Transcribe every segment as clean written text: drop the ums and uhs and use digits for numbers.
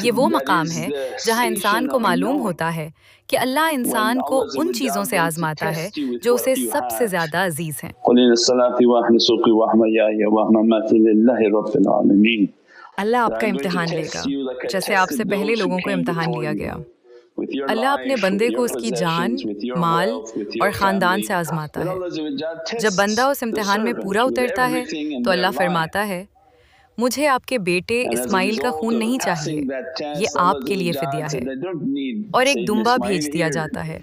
یہ وہ مقام ہے جہاں انسان کو معلوم ہوتا ہے کہ اللہ انسان کو ان چیزوں سے آزماتا ہے جو اسے سب سے زیادہ عزیز ہیں۔ اللہ آپ کا امتحان لے گا جیسے آپ سے پہلے لوگوں کو امتحان لیا گیا۔ اللہ اپنے بندے کو اس کی جان، مال اور خاندان سے آزماتا ہے۔ جب بندہ اس امتحان میں پورا اترتا ہے تو اللہ فرماتا ہے، مجھے آپ کے بیٹے اسماعیل کا خون نہیں چاہیے، یہ آپ کے لیے فدیہ ہے، اور ایک دمبا بھیج دیا جاتا ہے۔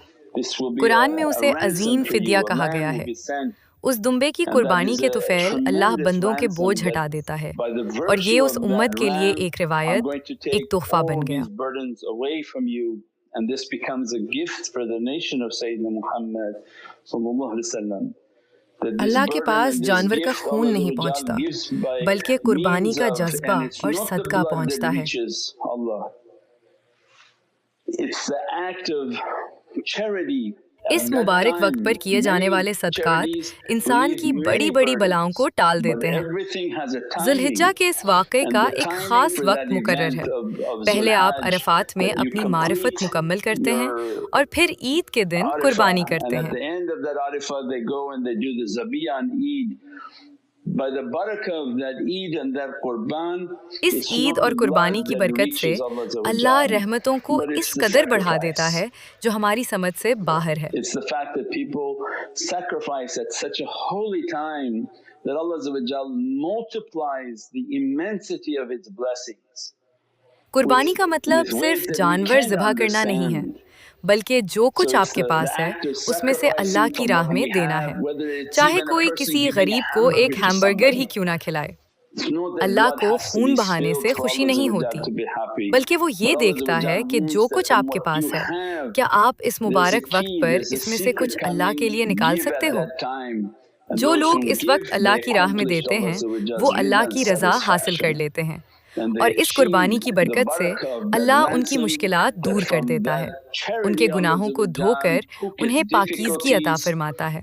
قرآن میں اسے عظیم فدیہ کہا گیا ہے۔ اس دمبے کی قربانی کے طفیل اللہ بندوں کے بوجھ ہٹا دیتا ہے، اور یہ اس امت کے لیے ایک روایت، ایک تحفہ بن گیا۔ And this becomes a gift for the nation of Sayyidina Muhammad sallallahu alaihi wasallam. اللہ کے پاس جانور کا خون نہیں پہنچتا بلکہ قربانی کا جذبہ اور صدقہ پہنچتا ہے۔ اس مبارک وقت پر کیے جانے والے صدقات انسان کی بڑی بڑی بلاؤں کو ٹال دیتے ہیں۔ ذی الحجہ کے اس واقعے کا ایک خاص وقت مقرر ہے۔ پہلے آپ عرفات میں اپنی معرفت مکمل کرتے ہیں اور پھر عید کے دن قربانی کرتے ہیں۔ اس عید اور قربانی کی برکت سے اللہ رحمتوں کو اس قدر بڑھا دیتا ہے جو ہماری سمجھ سے باہر ہے۔ قربانی کا مطلب صرف جانور ذبح کرنا نہیں ہے، بلکہ جو کچھ آپ کے پاس ہے اس میں سے اللہ کی راہ میں دینا ہے، چاہے کوئی کسی غریب کو ایک ہیمبرگر ہی کیوں نہ کھلائے۔ اللہ کو خون بہانے سے خوشی نہیں ہوتی، بلکہ وہ یہ دیکھتا ہے کہ جو کچھ آپ کے پاس ہے، کیا آپ اس مبارک وقت پر اس میں سے کچھ اللہ کے لیے نکال سکتے ہو؟ جو لوگ اس وقت اللہ کی راہ میں دیتے ہیں وہ اللہ کی رضا حاصل کر لیتے ہیں، اور اس قربانی کی برکت سے اللہ ان کی مشکلات دور کر دیتا ہے، ان کے گناہوں کو دھو کر انہیں پاکیزگی عطا فرماتا ہے۔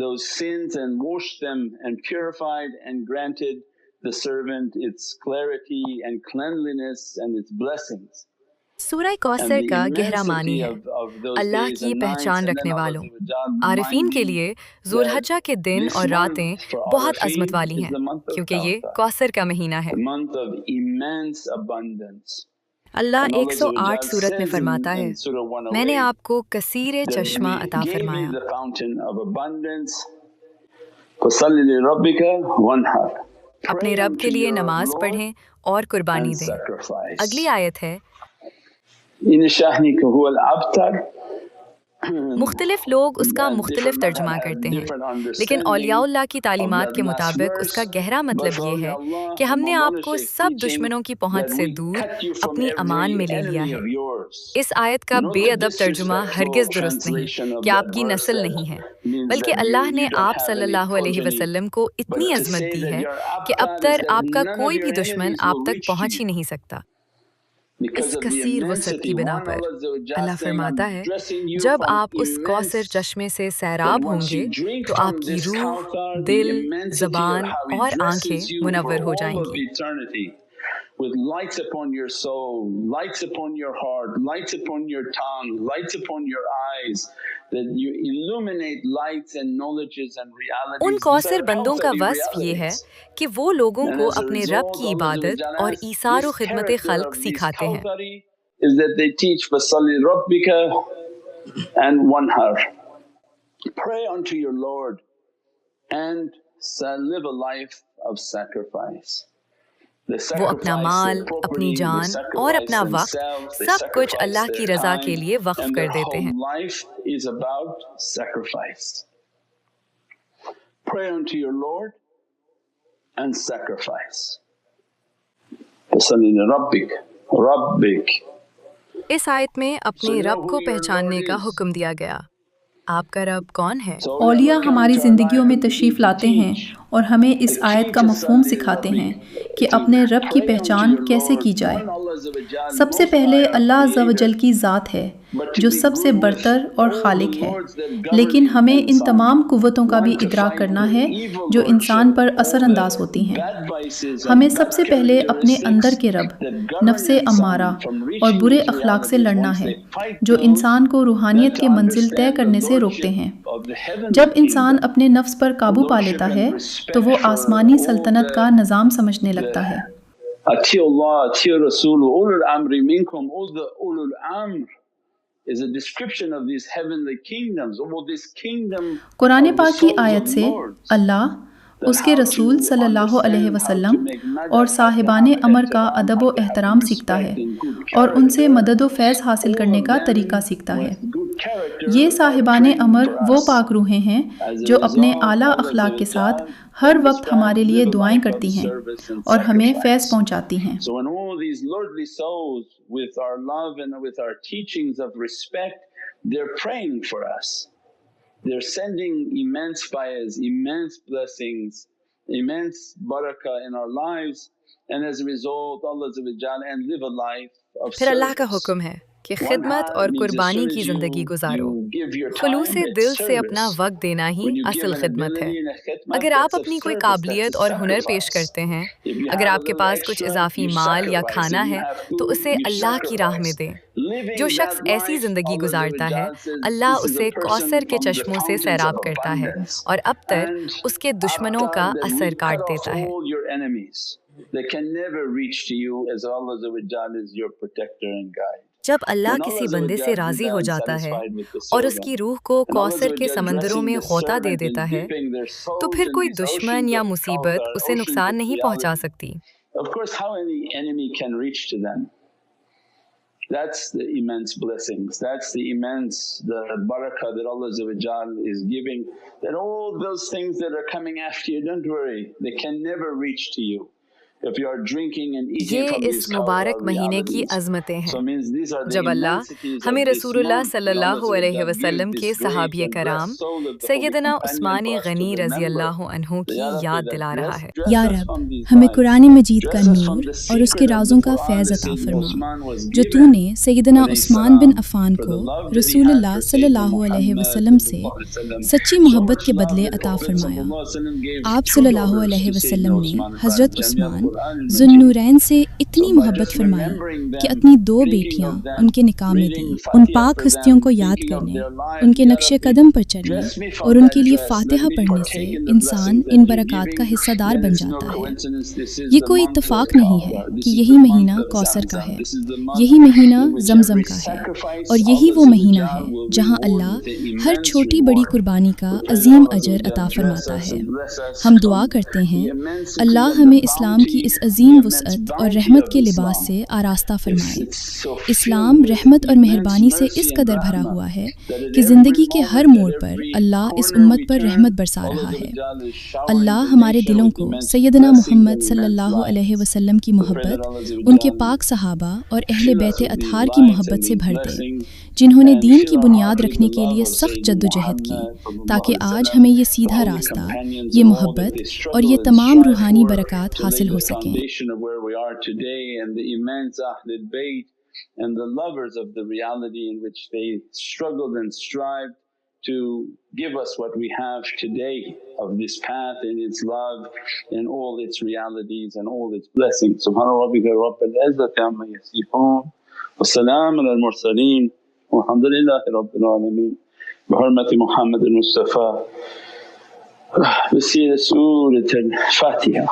Those sins and washed them and purified and granted the servant its clarity and cleanliness and its blessings. سورہ کوثر کا گہرا معنی ہے اللہ کی پہچان رکھنے والوں، عارفین کے لیے ذو الحجہ کے دن اور راتیں بہت عظمت والی ہیں کیونکہ یہ کوثر کا مہینہ ہے۔ اللہ 108 سورت میں فرماتا ہے، میں نے آپ کو کثیر چشمہ عطا فرمایا۔ اپنے رب کے لیے نماز پڑھیں اور قربانی دیں۔ اگلی آیت ہے، مختلف لوگ اس کا مختلف ترجمہ کرتے ہیں، لیکن اولیاء اللہ کی تعلیمات کے مطابق اس کا گہرا مطلب یہ ہے کہ ہم نے آپ کو سب دشمنوں کی پہنچ سے دور اپنی امان میں لے لیا ہے۔ اس آیت کا بے ادب ترجمہ ہرگز درست نہیں کہ آپ کی نسل نہیں ہے، بلکہ اللہ نے آپ صلی اللہ علیہ وسلم کو اتنی عظمت دی ہے کہ اب تک آپ کا کوئی بھی دشمن آپ تک پہنچ ہی نہیں سکتا۔ اس کثیر وسعت کی بنا پر اللہ فرماتا ہے، جب آپ اس کوثر چشمے سے سیراب ہوں گے تو آپ کی روح، دل، زبان اور آنکھیں منور ہو جائیں گی۔ With lights upon your soul, lights upon your heart, lights upon your tongue, lights upon your eyes, that you illuminate lights and knowledges and realities. ان کوثر بندوں کا وصف یہ ہے کہ وہ لوگوں کو اپنے رب کی عبادت اور ایثار و خدمت خلق سکھاتے ہیں۔ Is that they teach فَصَلِّ رَبِّكَ and وَانْحَرْ. Pray unto your Lord and live a life of sacrifice. وہ اپنا مال، اپنی جان اور اپنا وقت سب کچھ اللہ کی رضا کے لیے وقف کر دیتے ہیں۔ Pray unto your Lord and sacrifice. ربک۔ اس آیت میں اپنے رب کو پہچاننے کا حکم دیا گیا۔ آپ کا رب کون ہے؟ اولیاء ہماری زندگیوں میں تشریف لاتے ہیں اور ہمیں اس آیت کا مفہوم سکھاتے ہیں کہ اپنے رب کی پہچان کیسے کی جائے۔ سب سے پہلے اللہ عز و جل کی ذات ہے جو سب سے برتر اور خالق ہے، لیکن ہمیں ان تمام قوتوں کا بھی ادراک کرنا ہے جو انسان پر اثر انداز ہوتی ہیں۔ ہمیں سب سے پہلے اپنے اندر کے رب، نفس امارہ اور برے اخلاق سے لڑنا ہے جو انسان کو روحانیت کے منزل طے کرنے سے روکتے ہیں۔ جب انسان اپنے نفس پر قابو پا لیتا ہے تو وہ آسمانی سلطنت کا نظام سمجھنے لگتا ہے۔ اطیعوا اللہ اطیعوا الرسول اولو الامر منکم. All the اولو الامر is a description of these heavenly kingdoms. All this kingdom قرآن پاک کی آیت سے اللہ، اس کے رسول صلی اللہ علیہ وسلم اور صاحبان امر کا ادب و احترام سیکھتا ہے اور ان سے مدد و فیض حاصل کرنے کا طریقہ سیکھتا ہے۔ یہ صاحبان امر وہ پاک روحیں ہیں جو اپنے اعلیٰ اخلاق کے ساتھ ہر وقت ہمارے لیے دعائیں کرتی ہیں اور ہمیں فیض پہنچاتی ہیں۔ So when all these lordly souls with our love and with our teachings of respect, they're praying for us. They're sending immense faiz, immense blessings, immense barakah in our lives, and as a result, Allah Azza wa Jalla, and live a life of پھر اللہ کا service. حکم ہے کہ خدمت اور قربانی کی زندگی گزارو۔ خلوص دل سے اپنا وقت دینا ہی اصل خدمت ہے۔ اگر آپ اپنی کوئی قابلیت اور ہنر پیش کرتے ہیں، اگر آپ کے پاس کچھ اضافی مال یا کھانا ہے تو اسے اللہ کی راہ میں دیں۔ جو شخص ایسی زندگی گزارتا ہے، اللہ اسے کوثر کے چشموں سے سیراب کرتا ہے اور ابتر اس کے دشمنوں کا اثر کاٹ دیتا ہے۔ They can never reach to you as Allah Azza wa Jalla is your protector and guide. جب اللہ کسی بندے سے راضی ہو جاتا ہے اور اس کی روح کو کوثر کے سمندروں میں غوطہ دے دیتا ہے تو پھر کوئی دشمن یا مصیبت اسے نقصان نہیں پہنچا سکتی۔ Of course, how any enemy can reach to them? That's the immense blessings. That's the immense the barakah that Allah Azza wa Jalla is giving. That all those things that are coming after you, don't worry, they can never reach to you. یہ اس مبارک مہینے کی عظمتیں ہیں۔ جب اللہ ہمیں رسول اللہ صلی اللہ علیہ وسلم کے صحابہ کرام سیدنا عثمان غنی رضی اللہ عنہ کی یاد دلا رہا ہے۔ یا رب، ہمیں قرآن مجید کا نور اور اس کے رازوں کا فیض عطا فرما جو تو نے سیدنا عثمان بن عفان کو رسول اللہ صلی اللہ علیہ وسلم سے سچی محبت کے بدلے عطا فرمایا۔ آپ صلی اللہ علیہ وسلم نے حضرت عثمان ذوالنورین سے اتنی محبت فرمائی کہ اپنی 2 بیٹیاں ان کے نکاح میں دیں۔ ان پاک ہستیوں کو یاد کرنے، ان کے نقش قدم پر چلنے اور ان کے لیے فاتحہ پڑھنے سے انسان ان برکات کا حصہ دار بن جاتا ہے۔ یہ کوئی اتفاق نہیں ہے کہ یہی مہینہ کوثر کا ہے، یہی مہینہ زمزم کا ہے، اور یہی وہ مہینہ ہے جہاں اللہ ہر چھوٹی بڑی قربانی کا عظیم اجر عطا فرماتا ہے۔ ہم دعا کرتے ہیں اللہ ہمیں اسلام کی اس عظیم وسعت اور رحمت کے لباس سے آراستہ فرمائے۔ اسلام رحمت اور مہربانی سے اس قدر بھرا ہوا ہے کہ زندگی کے ہر موڑ پر اللہ اس امت پر رحمت برسا رہا ہے۔ اللہ ہمارے دلوں کو سیدنا محمد صلی اللہ علیہ وسلم کی محبت، ان کے پاک صحابہ اور اہل بیت اطہار کی محبت سے بھر دے، جنہوں نے دین کی بنیاد رکھنے کے لیے سخت جدوجہد کی، تاکہ آج ہمیں یہ سیدھا راستہ، یہ محبت اور یہ تمام روحانی برکات حاصل ہو سکیں۔ And the lovers of the reality in which they struggled and strived to give us what we have today of this path and its love and all its realities and all its blessings. Subhana rabbika rabbil izzati amma yasifun wa salamun alal mursalin walhamdulillahi rabbil alamin. Bihurmati Muhammad al-Mustafa. Bismillah Surat al-Fatiha.